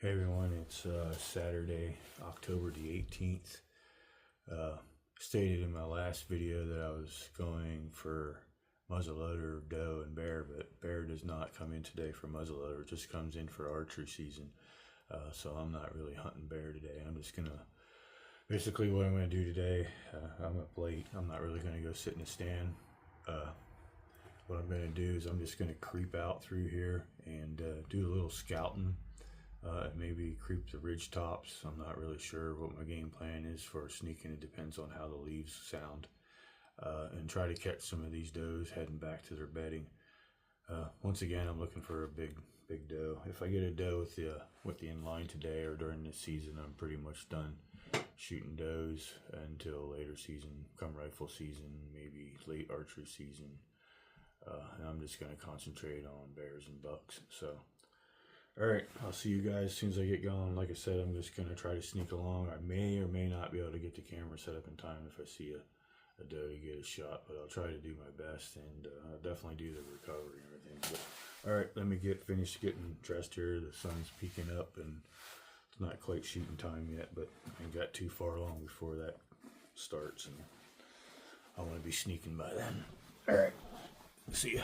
Hey everyone, it's Saturday, October the 18th. Stated in my last video that I was going for muzzleloader, doe, and bear, but bear does not come in today for muzzleloader. It just comes in for archery season. So I'm not really hunting bear today. I'm just gonna, basically what I'm gonna do today, I'm up late. I'm not really gonna go sit in a stand. What I'm gonna do is I'm just gonna creep out through here and do a little scouting. Maybe creep the ridge tops. I'm not really sure what my game plan is for sneaking. It depends on how the leaves sound. And try to catch some of these does heading back to their bedding. Once again, I'm looking for a big doe. If I get a doe with the inline today or during this season, I'm pretty much done shooting does until later season, come rifle season, maybe late archery season. And I'm just going to concentrate on bears and bucks. So. Alright, I'll see you guys as soon as I get going. Like I said, I'm just going to try to sneak along. I may or may not be able to get the camera set up in time if I see a doe to get a shot, but I'll try to do my best and I'll definitely do the recovery and everything. Alright, let me get finished getting dressed here. The sun's peeking up and it's not quite shooting time yet, but I ain't got too far along before that starts and I want to be sneaking by then. Alright, see ya.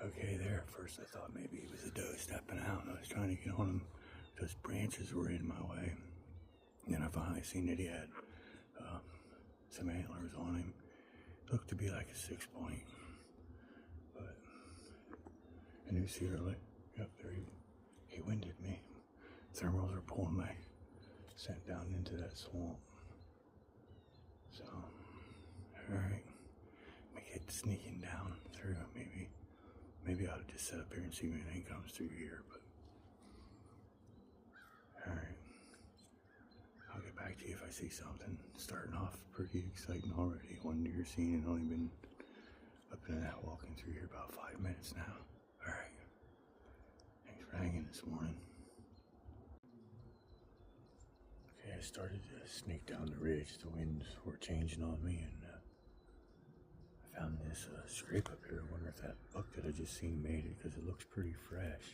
Okay, there at first I thought maybe it was a doe stepping out and I was trying to get on him because branches were in my way. And then I finally seen that he had some antlers on him. Looked to be like a 6-point. But a new cedar lick up there, he winded me. Thermals are pulling my scent down into that swamp. So, alright. Let me get sneaking down through Maybe I ought to just set up here and see if anything comes through here, but alright. I'll get back to you if I see something. Starting off pretty exciting already. One deer scene and only been up in that walking through here about 5 minutes now. Alright. Thanks for hanging this morning. Okay, I started to sneak down the ridge. The winds were changing on me and found this scrape up here. I wonder if that buck that I just seen made it because it looks pretty fresh.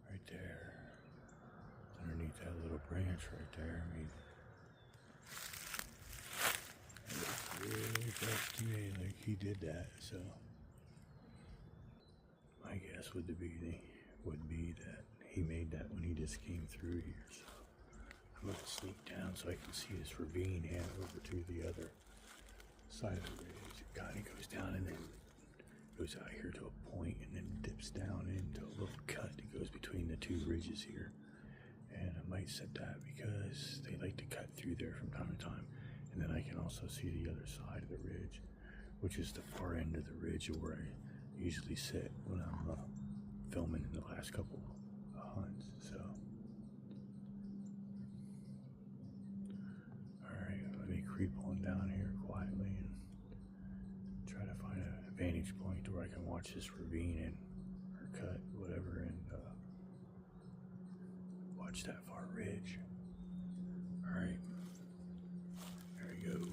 Right there. Underneath that little branch right there. I mean, it looks really fresh to me, like he did that. So my guess would be that he made that when he just came through here. So I'm gonna sneak down so I can see this ravine head over to the other side of the ridge. God, it goes down and then goes out here to a point and then dips down into a little cut that goes between the two ridges here. And I might set that because they like to cut through there from time to time. And then I can also see the other side of the ridge, which is the far end of the ridge where I usually sit when I'm filming in the last couple hunts. So, alright, let me creep on down here quietly and try to find a vantage point where I can watch this ravine and or cut. watch that far ridge. All right, there we go.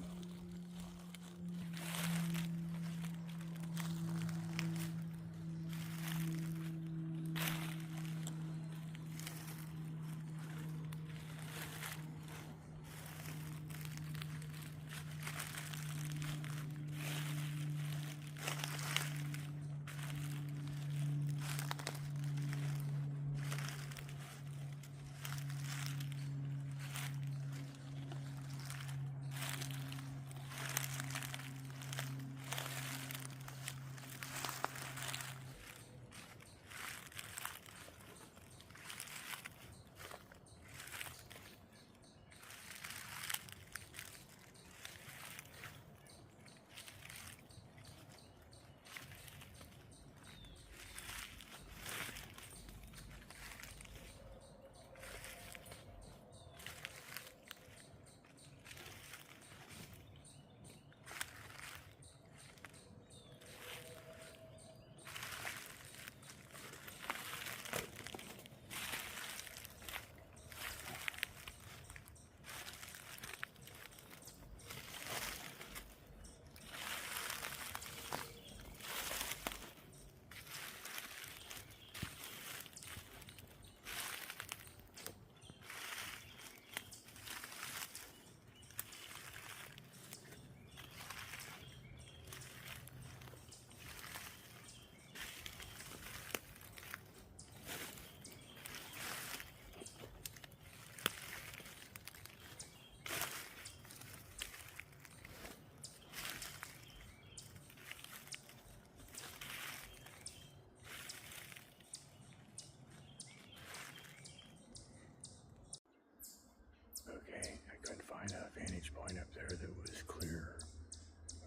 Okay, I couldn't find a vantage point up there that was clear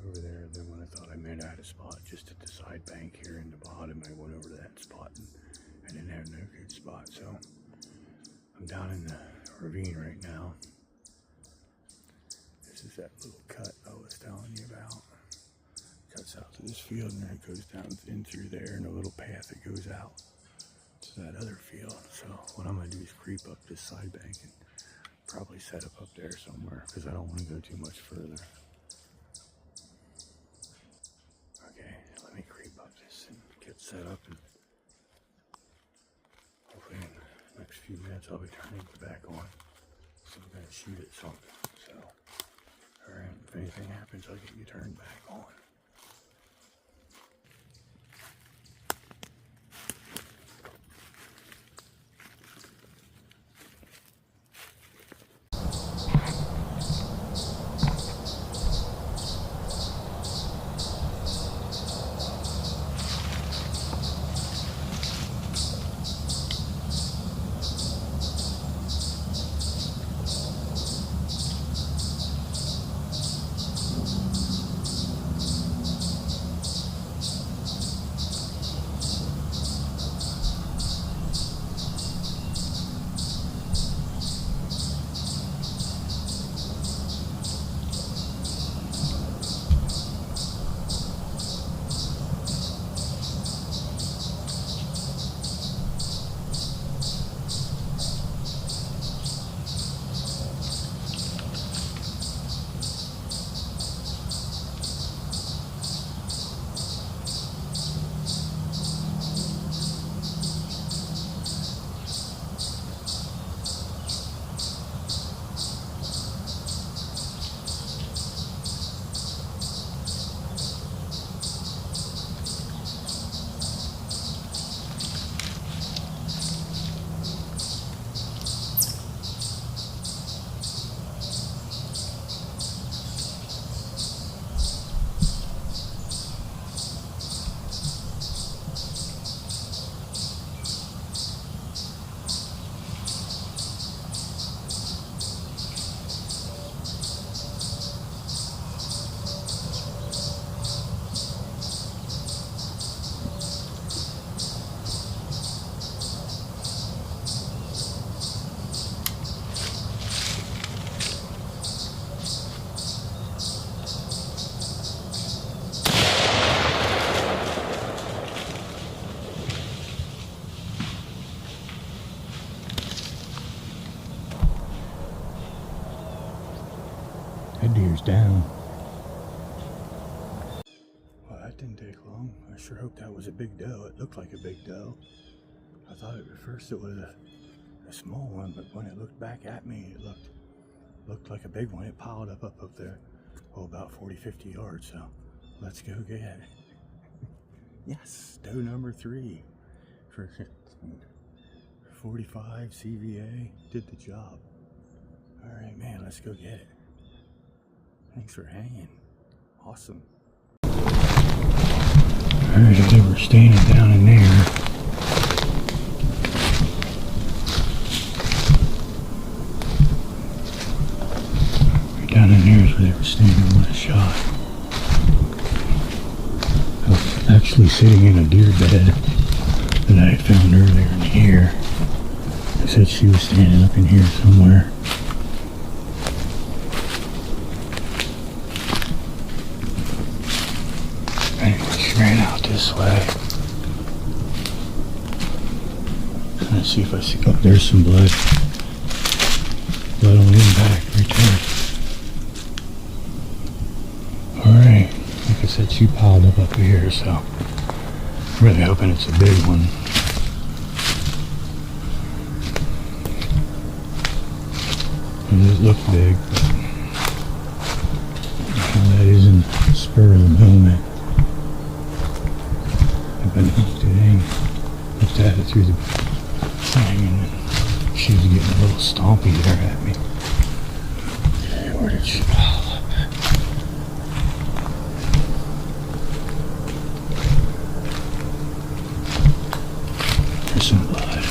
over there. Then when I thought I made out a spot just at the side bank here in the bottom, I went over to that spot and I didn't have no good spot. So I'm down in the ravine right now. This is that little cut I was telling you about. Cuts out to this field and then it goes down in through there and a little path that goes out to that other field. So what I'm going to do is creep up this side bank and probably set up there somewhere because I don't want to go too much further. Okay, let me creep up this and get set up, and hopefully in the next few minutes I'll be turning it back on. So I'm going to shoot at something. So, alright, if anything happens, I'll get you turned back on. That deer's down. Well, that didn't take long. I sure hope that was a big doe. It looked like a big doe. I thought at first it was a small one, but when it looked back at me, it looked like a big one. It piled up there. Oh, about 40-50 yards. So let's go get it. Yes, doe number 3 for 45 CVA. Did the job. All right, man, let's go get it. Thanks for hanging. Awesome. All right, they were standing down in there. Right down in there is where they were standing when I shot. I was actually sitting in a deer bed that I had found earlier in the year. I said she was standing up in here somewhere. She ran out this way. Let's see if I see. Oh, there's some blood. Blood on the back right there. Alright. Like I said, she piled up here, so I'm really hoping it's a big one. It does look big, but that is in the spur of the moment. I looked at it through the thing, and then she was getting a little stompy there at me. Okay, where did she pile up at? There's some blood.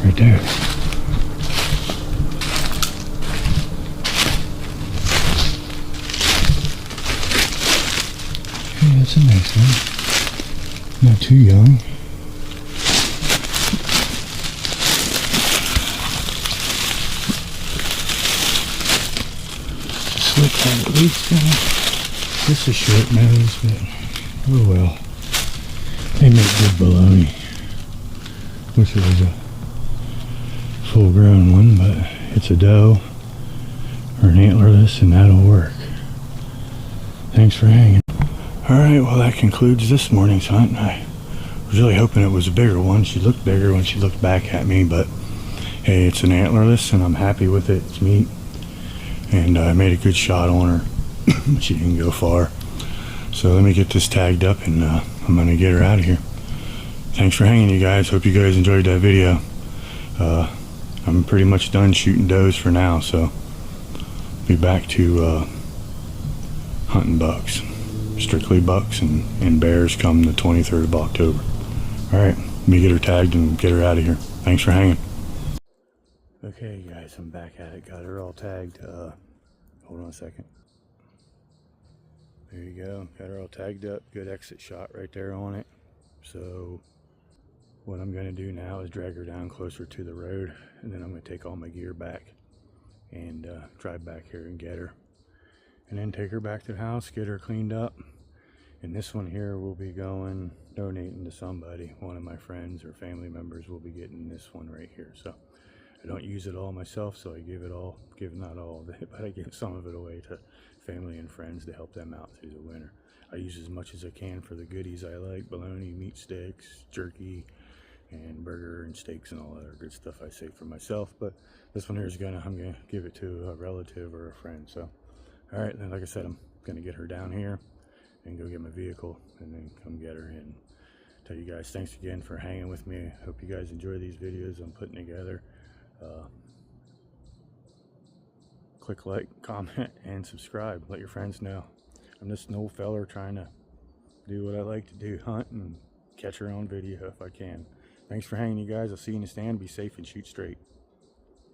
Right there. That's a nice one. Not too young. Slick head at least. Just a short nose, but oh well. They make good bologna. Wish it was a full grown one, but it's a doe or an antlerless, and that'll work. Thanks for hanging. Alright, well that concludes this morning's hunt. I was really hoping it was a bigger one. She looked bigger when she looked back at me, but hey, it's an antlerless and I'm happy with it. It's meat. And I made a good shot on her. She didn't go far. So let me get this tagged up and I'm going to get her out of here. Thanks for hanging, you guys. Hope you guys enjoyed that video. I'm pretty much done shooting does for now, so be back to hunting bucks. Strictly bucks and bears come the 23rd of October. Alright, let me get her tagged and get her out of here. Thanks for hanging. Okay guys, I'm back at it. Got her all tagged. Hold on a second. There you go. Got her all tagged up. Good exit shot right there on it. So what I'm going to do now is drag her down closer to the road, and then I'm going to take all my gear back and drive back here and get her. And then take her back to the house, get her cleaned up. And this one here will be going, donating to somebody. One of my friends or family members will be getting this one right here. So I don't use it all myself, so I give not all of it, but I give some of it away to family and friends to help them out through the winter. I use as much as I can for the goodies I like: bologna, meat sticks, jerky, and burger and steaks and all that other good stuff I save for myself. But this one here is I'm gonna give it to a relative or a friend. So all right, then like I said, I'm gonna get her down here and go get my vehicle and then come get her and tell you guys thanks again for hanging with me. I hope you guys enjoy these videos I'm putting together. Click like, comment, and subscribe. Let your friends know. I'm just an old feller trying to do what I like to do, hunt and catch her on video if I can. Thanks for hanging, you guys. I'll see you in the stand. Be safe and shoot straight.